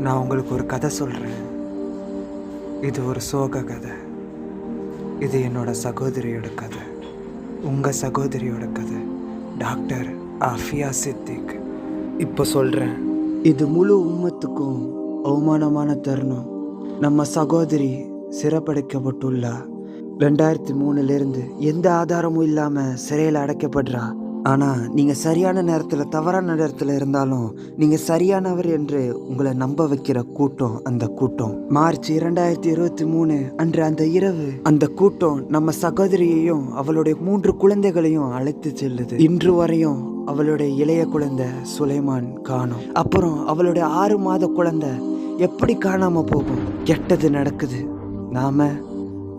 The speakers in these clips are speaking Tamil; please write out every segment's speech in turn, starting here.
நான் உங்களுக்கு ஒரு கதை சொல்கிறேன். இது ஒரு சோக கதை. இது என்னோட சகோதரியோட கதை, உங்கள் சகோதரியோட கதை, டாக்டர் ஆஃபியா சித்திக். இப்போ சொல்கிறேன். இது முழு உம்மத்துக்கும் அவமானமான தருணம். நம்ம சகோதரி சிறைப்படைக்கப்பட்டுள்ளா. 2003 எந்த ஆதாரமும் இல்லாமல் சிறையில் அடைக்கப்படுறா. ஆனால் நீங்கள் சரியான நேரத்தில் தவறான நேரத்தில் இருந்தாலும் நீங்கள் சரியானவர் என்று உங்களை நம்ப வைக்கிற கூட்டம் அந்த கூட்டம். மார்ச் 2023 அன்று அந்த இரவு அந்த கூட்டம் நம்ம சகோதரியையும் அவளுடைய 3 குழந்தைகளையும் அழைத்து செல்லுது. இன்று வரையும் அவளுடைய இளைய குழந்தை சுலைமான் காணோம். அப்புறம் அவளுடைய 6 மாத குழந்தை எப்படி காணாம போகும்? கெட்டது நடக்குது, நாம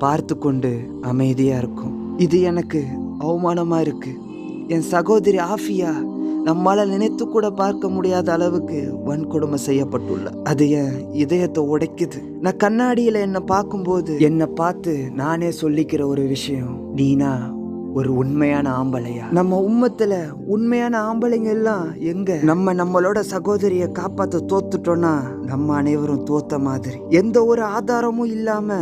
பார்த்து கொண்டு அமைதியா இருக்கும். இது எனக்கு அவமானமா இருக்கு. என் சகோதரி ஆஃபியா நம்மால நினைத்து கூட பார்க்க முடியாத அளவுக்கு வன்கொடுமை செய்யப்பட்டுள்ள. அது என் இதயத்தை உடைக்குது. நான் கண்ணாடியில என்னை பார்க்கும்போது என்னை பார்த்து நானே சொல்லிக்கிற ஒரு விஷயம், நீனா ஒரு உண்மையான ஆம்பளையா? நம்ம உம்மத்துல உண்மையான ஆம்பளைங்க எல்லாம் எங்க? நம்மளோட சகோதரிய காப்பாத்த தோத்துட்டோம்னா நம்ம அனைவரும் தோத்த மாதிரி. எந்த ஒரு ஆதாரமும் இல்லாம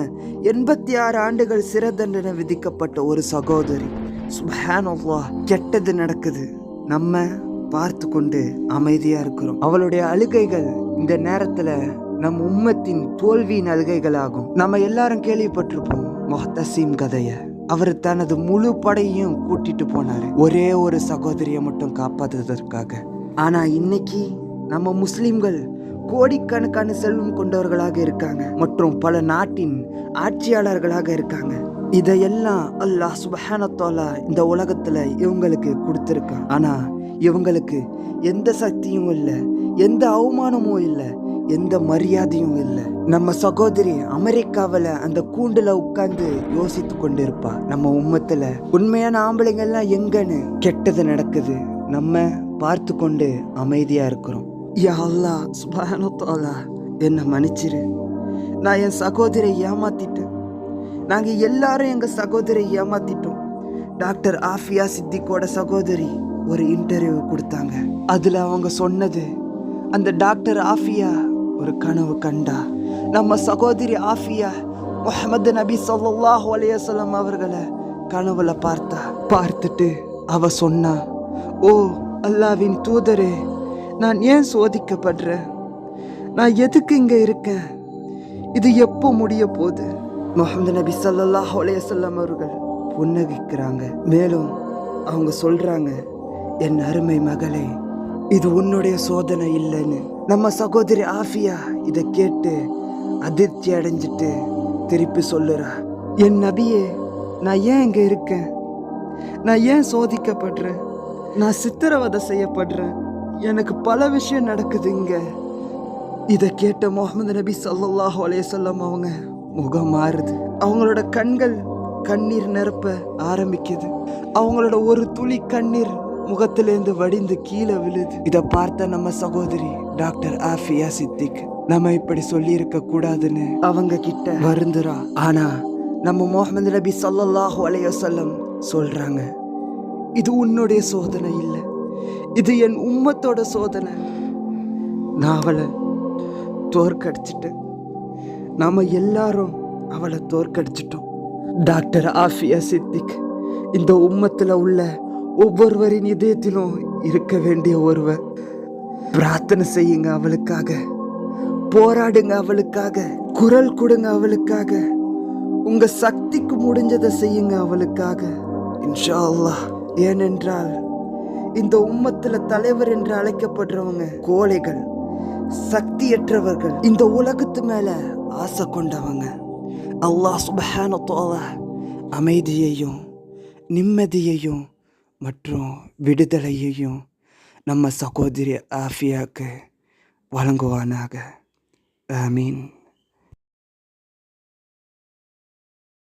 86 ஆண்டுகள் சிறை தண்டனை விதிக்கப்பட்ட ஒரு சகோதரி. சுப்ஹானல்லாஹ், கெட்டது நடக்குது, நம்ம பார்த்து கொண்டு அமைதியா இருக்கிறோம். அவளுடைய அழுகைகள் இந்த நேரத்துல நம் உம்மத்தின் தோல்வியின் அழுகைகளாகும். நம்ம எல்லாரும் கேள்விப்பட்டிருப்போம் முஹ்தசிம் கதைய. அவர் தனது முழு படையையும் கூட்டிட்டு போனாரு ஒரே ஒரு சகோதரியை மட்டும் காப்பாற்றுவதற்காக. ஆனா இன்னைக்கு நம்ம முஸ்லிம்கள் கோடிக்கணக்கான செல்வம் கொண்டவர்களாக இருக்காங்க மற்றும் பல நாட்டின் ஆட்சியாளர்களாக இருக்காங்க. இதையெல்லாம் அல்லாஹ் சுப்ஹானஹு வ தஆலா இந்த உலகத்துல இவங்களுக்கு கொடுத்திருக்கான். ஆனா இவங்களுக்கு எந்த சக்தியும் இல்லை, எந்த அவமானமும் இல்லை, எந்த மரியாதையும் இல்லை. நம்ம சகோதரி அமெரிக்காவில் அந்த கூண்டுல உட்கார்ந்து யோசித்து கொண்டு இருப்பா. நம்ம உம்மத்துல உண்மையான ஆம்பளைங்கள்லாம் எங்கன்னு கெட்டது நடக்குது, நம்ம பார்த்து கொண்டு அமைதியா இருக்கிறோம். யா அல்லாஹ் சுப்ஹானஹு வ தஆலா, என்னை மன்னிச்சிரு. நான் என் சகோதரியை ஏமாத்திட்டேன். நாங்கள் எல்லாரும் எங்கள் சகோதரியை ஏமாத்திட்டோம். டாக்டர் ஆஃபியா சித்திக்கோட சகோதரி ஒரு இன்டர்வியூ கொடுத்தாங்க. அதில் அவங்க சொன்னது, அந்த டாக்டர் ஆஃபியா ஒரு கனவு கண்டா. நம்ம சகோதரி ஆஃபியா முஹம்மது நபி ஸல்லல்லாஹு அலைஹி வஸல்லம் அவர்களை கனவுல பார்த்துட்டு அவ சொன்னா, ஓ அல்லாஹ்வின் தூதரே, நான் ஏன் சோதிக்கப்படுறேன்? நான் எதுக்கு இங்கே இருக்கேன்? இது எப்போ முடிய போகுது? முஹம்மது நபி ஸல்லல்லாஹு அலைஹி வஸல்லம் அவர்கள் புன்னகைக்கிறாங்க. மேலும் அவங்க சொல்றாங்க, என் அருமை மகளே, இது உன்னுடைய சோதனை இல்லைன்னு. நம்ம சகோதரி ஆஃபியா இதை கேட்டு அதிர்ச்சி அடைஞ்சிட்டு திருப்பி சொல்லுறா, என் நபியே, நான் ஏன் இங்கே இருக்கேன்? நான் ஏன் சோதிக்கப்படுறேன்? நான் சித்திரவதை செய்யப்படுறேன். எனக்கு பல விஷயம் நடக்குது இங்க. இதை கேட்ட முஹம்மது நபி ஸல்லல்லாஹு அலைஹி வஸல்லம் அவங்க முகம் மாறுது. அவங்களோட கண்கள் கண்ணீர் நிரப்ப ஆரம்பிக்குது. அவங்களோட ஒரு துளி கண்ணீர் முகத்திலேருந்து வடிந்து கீழே விழுது. இதை பார்த்த நம்ம சகோதரி டாக்டர் ஆஃபியா சித்திக், நம்ம இப்படி சொல்லி இருக்க கூடாதுன்னு அவங்க கிட்ட வருந்துறா. ஆனா நம்ம முஹம்மது நபி ஸல்லல்லாஹு அலைஹி வஸல்லம் சொல்றாங்க, இது உன்னுடைய சோதனை இல்லை, இது என் உம்மத்தோட சோதனை. நான் அவளை தோற்கடிச்சிட்டேன். நாம எல்லாரும் அவளை தோற்கடிச்சிட்டோம். டாக்டர் ஆஃபியா சித்திக் இந்த உம்மத்துல உள்ள ஒவ்வொருவரின் இதயத்திலும் இருக்க வேண்டிய ஒருவர். பிரார்த்தனை செய்யுங்க அவளுக்காக, போராடுங்க அவளுக்காக, குரல் கொடுங்க அவளுக்காக, உங்க சக்திக்கு முடிஞ்சதை செய்யுங்க அவளுக்காக, இன்ஷா அல்லாஹ். ஏனென்றால் இந்த உம்மத்துல தலைவர் என்று அழைக்கப்படுறவங்க கோழைகள், சக்தியற்றவர்கள், இந்த உலகத்து மேல ஆசை கொண்டவங்க. அல்லாஹ் சுப்ஹானஹு வ தஆலா அமைதியையும் நிம்மதியையும் மற்றும் விடுதலையையும் நம்ம சகோதரி ஆஃபியாக்கு வழங்குவானாக. ஆமீன்.